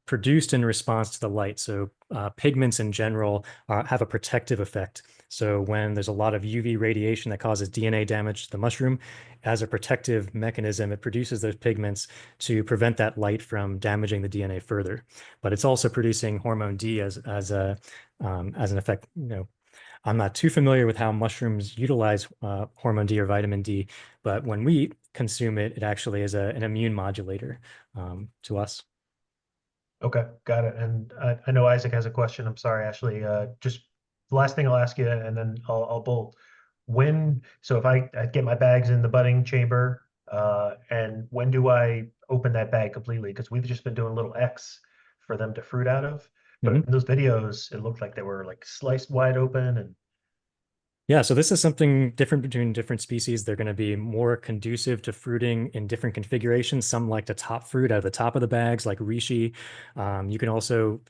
produced in response to the light. So pigments in general have a protective effect. So when there's a lot of UV radiation that causes DNA damage to the mushroom, as a protective mechanism, it produces those pigments to prevent that light from damaging the DNA further. But it's also producing hormone D as an effect. I'm not too familiar with how mushrooms utilize hormone D or vitamin D, but when we consume it, it actually is an immune modulator to us. Okay, got it. And I know Isaac has a question. I'm sorry, Ashley. Just the last thing I'll ask you, and then I'll bolt. So if I get my bags in the budding chamber, and when do I open that bag completely? Because we've just been doing a little X for them to fruit out of. But in those videos, it looked like they were like sliced wide open and Yeah, so this is something different between different species. They're going to be more conducive to fruiting in different configurations. Some like to top fruit out of the top of the bags, like reishi. You can also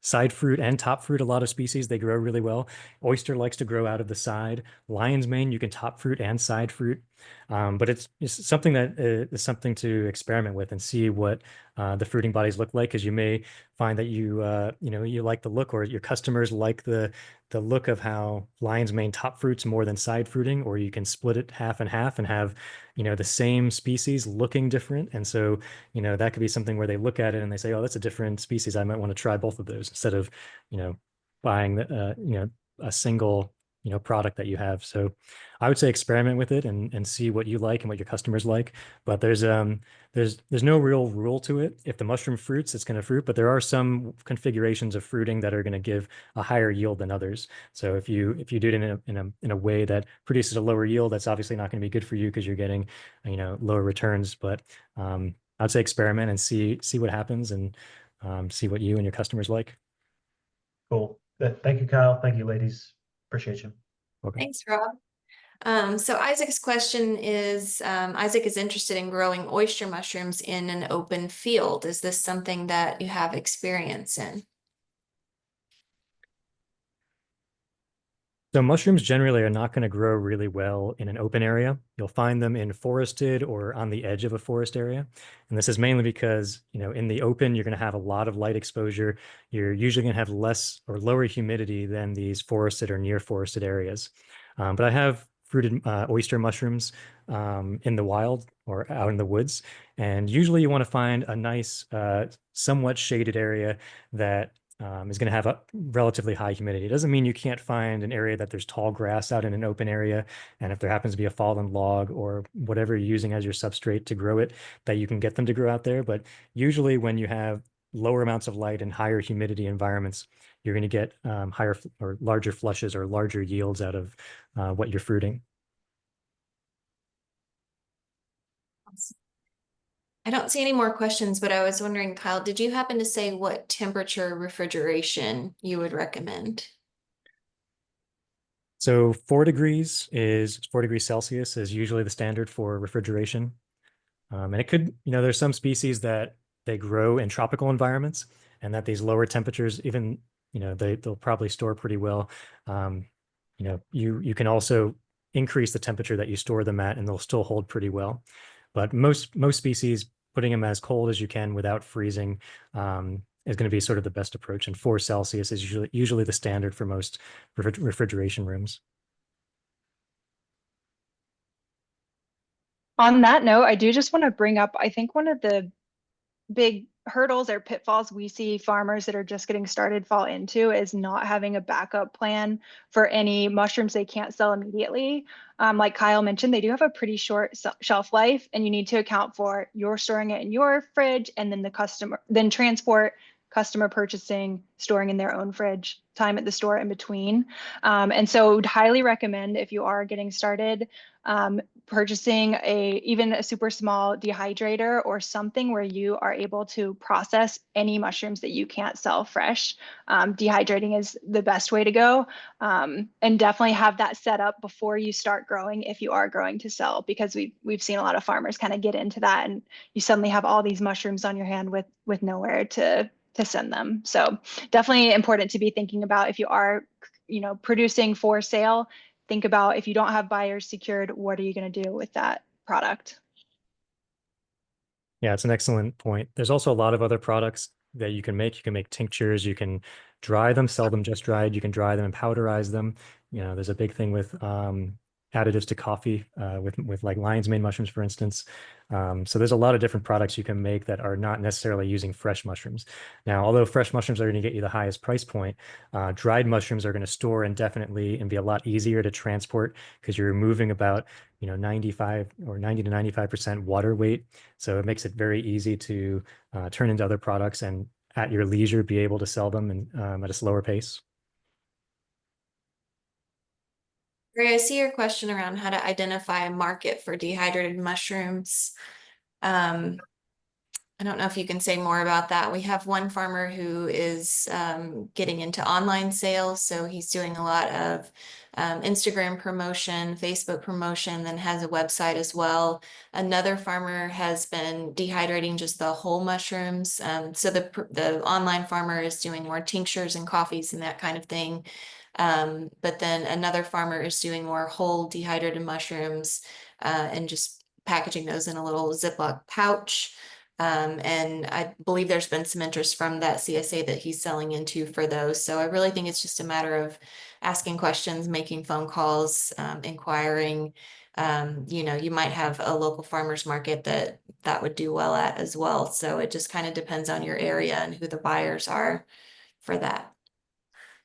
side fruit and top fruit a lot of species. They grow really well. Oyster likes to grow out of the side. Lion's mane, you can top fruit and side fruit. But it's something that is something to experiment with and see what the fruiting bodies look like, because you may find that you like the look, or your customers like the look of how lion's mane top fruits more than side fruiting, or you can split it half and half and have, the same species looking different. And so, that could be something where they look at it and they say, oh, that's a different species. I might want to try both of those instead of, buying a single, product that you have. So I would say experiment with it and see what you like and what your customers like. But there's no real rule to it. If the mushroom fruits, it's going to fruit, but there are some configurations of fruiting that are going to give a higher yield than others. So if you do it in a way that produces a lower yield, that's obviously not going to be good for you because you're getting, lower returns. But I'd say experiment and see what happens, and see what you and your customers like. cool. Thank you, Kyle. Thank you, ladies. Appreciate you. Okay. Thanks, Rob. So Isaac's question is, Isaac is interested in growing oyster mushrooms in an open field. Is this something that you have experience in? So mushrooms generally are not going to grow really well in an open area. You'll find them in forested or on the edge of a forest area. And this is mainly because, in the open, you're going to have a lot of light exposure. You're usually going to have less or lower humidity than these forested or near forested areas. But I have fruited oyster mushrooms in the wild or out in the woods. And usually you want to find a nice, somewhat shaded area that is going to have a relatively high humidity. It doesn't mean you can't find an area that there's tall grass out in an open area. And if there happens to be a fallen log or whatever you're using as your substrate to grow it, that you can get them to grow out there. But usually when you have lower amounts of light and higher humidity environments, you're going to get higher or larger flushes or larger yields out of what you're fruiting. I don't see any more questions, but I was wondering, Kyle, did you happen to say what temperature refrigeration you would recommend? So 4 degrees Celsius is usually the standard for refrigeration. And it could, there's some species that they grow in tropical environments, and that these lower temperatures, even, they'll probably store pretty well. You can also increase the temperature that you store them at, and they'll still hold pretty well. But most species, putting them as cold as you can without freezing is going to be sort of the best approach. And 4 Celsius is usually the standard for most refrigeration rooms. On that note, I do just want to bring up, I think one of the big hurdles or pitfalls we see farmers that are just getting started fall into is not having a backup plan for any mushrooms they can't sell immediately. Like Kyle mentioned, they do have a pretty short shelf life, and you need to account for your storing it in your fridge, and then transport, customer purchasing, storing in their own fridge, time at the store in between. And so would highly recommend, if you are getting started, purchasing even a super small dehydrator or something where you are able to process any mushrooms that you can't sell fresh. Dehydrating is the best way to go, and definitely have that set up before you start growing if you are growing to sell, because we've seen a lot of farmers kind of get into that, and you suddenly have all these mushrooms on your hand with nowhere to send them. So definitely important to be thinking about, if you are producing for sale, think about, if you don't have buyers secured, what are you going to do with that product? Yeah, it's an excellent point. There's also a lot of other products that you can make. You can make tinctures, you can dry them, sell them just dried, you can dry them and powderize them. There's a big thing with additives to coffee, with like lion's mane mushrooms, for instance. So there's a lot of different products you can make that are not necessarily using fresh mushrooms. Now, although fresh mushrooms are going to get you the highest price point, dried mushrooms are going to store indefinitely and be a lot easier to transport, because you're removing about 95 or 90 to 95% water weight. So it makes it very easy to turn into other products, and at your leisure be able to sell them at a slower pace. Ray, I see your question around how to identify a market for dehydrated mushrooms. I don't know if you can say more about that. We have one farmer who is getting into online sales. So he's doing a lot of Instagram promotion, Facebook promotion, then has a website as well. Another farmer has been dehydrating just the whole mushrooms. So the online farmer is doing more tinctures and coffees and that kind of thing. But then another farmer is doing more whole dehydrated mushrooms and just packaging those in a little Ziploc pouch. And I believe there's been some interest from that CSA that he's selling into for those. So I really think it's just a matter of asking questions, making phone calls, inquiring. You might have a local farmers market that would do well at as well. So it just kind of depends on your area and who the buyers are for that.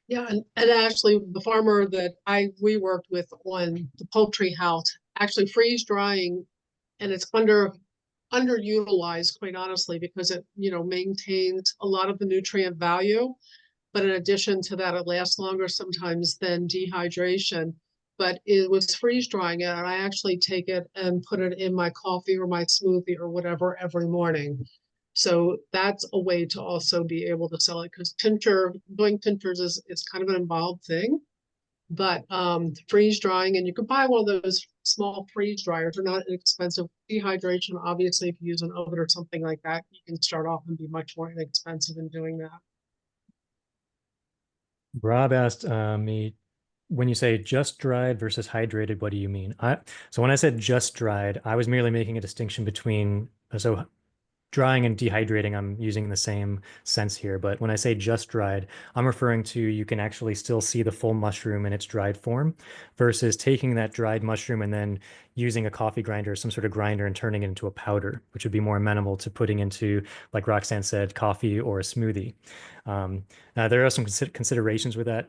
Yeah, and actually the farmer that we worked with on the poultry house, actually freeze drying, and it's underutilized, quite honestly, because it, maintains a lot of the nutrient value. But in addition to that, it lasts longer sometimes than dehydration. But it was freeze drying it, and I actually take it and put it in my coffee or my smoothie or whatever every morning. So that's a way to also be able to sell it, because doing tinctures is kind of an involved thing. But freeze drying, and you can buy one of those small freeze dryers. They're not inexpensive. Dehydration, obviously, if you use an oven or something like that, you can start off and be much more inexpensive in doing that. Rob asked me, when you say just dried versus hydrated, what do you mean? So when I said just dried, I was merely making a distinction between, so drying and dehydrating, I'm using the same sense here. But when I say just dried, I'm referring to you can actually still see the full mushroom in its dried form versus taking that dried mushroom and then using a coffee grinder or some sort of grinder and turning it into a powder, which would be more amenable to putting into, like Roxanne said, coffee or a smoothie. Now there are some considerations with that.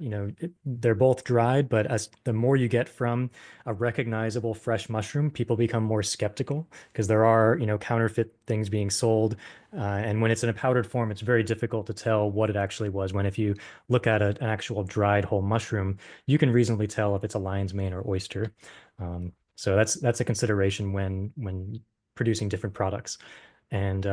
They're both dried, but as the more you get from a recognizable fresh mushroom, people become more skeptical because there are, counterfeit things being sold. And when it's in a powdered form, it's very difficult to tell what it actually was. When if you look at an actual dried whole mushroom, you can reasonably tell if it's a lion's mane or oyster. So that's a consideration when producing different products. And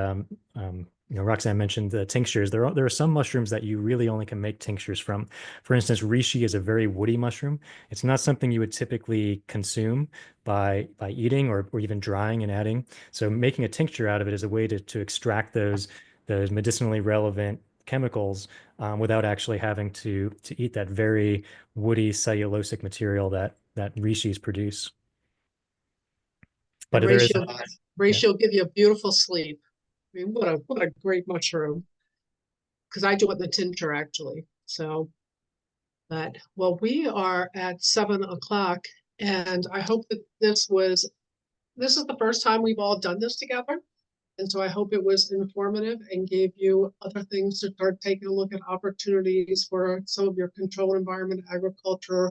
Roxanne mentioned the tinctures. There are some mushrooms that you really only can make tinctures from. For instance, reishi is a very woody mushroom. It's not something you would typically consume by eating or even drying and adding. So making a tincture out of it is a way to extract those medicinally relevant chemicals without actually having to eat that very woody cellulosic material that reishis produce. But reishi will give you a beautiful sleep. I mean, what a great mushroom. Because I do it in the tincture actually. So, but well, we are at 7 o'clock, and I hope that this is the first time we've all done this together. And so I hope it was informative and gave you other things to start taking a look at opportunities for some of your controlled environment agriculture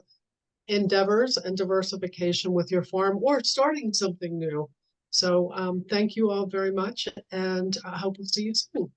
endeavors and diversification with your farm or starting something new. So thank you all very much, and I hope we'll see you soon.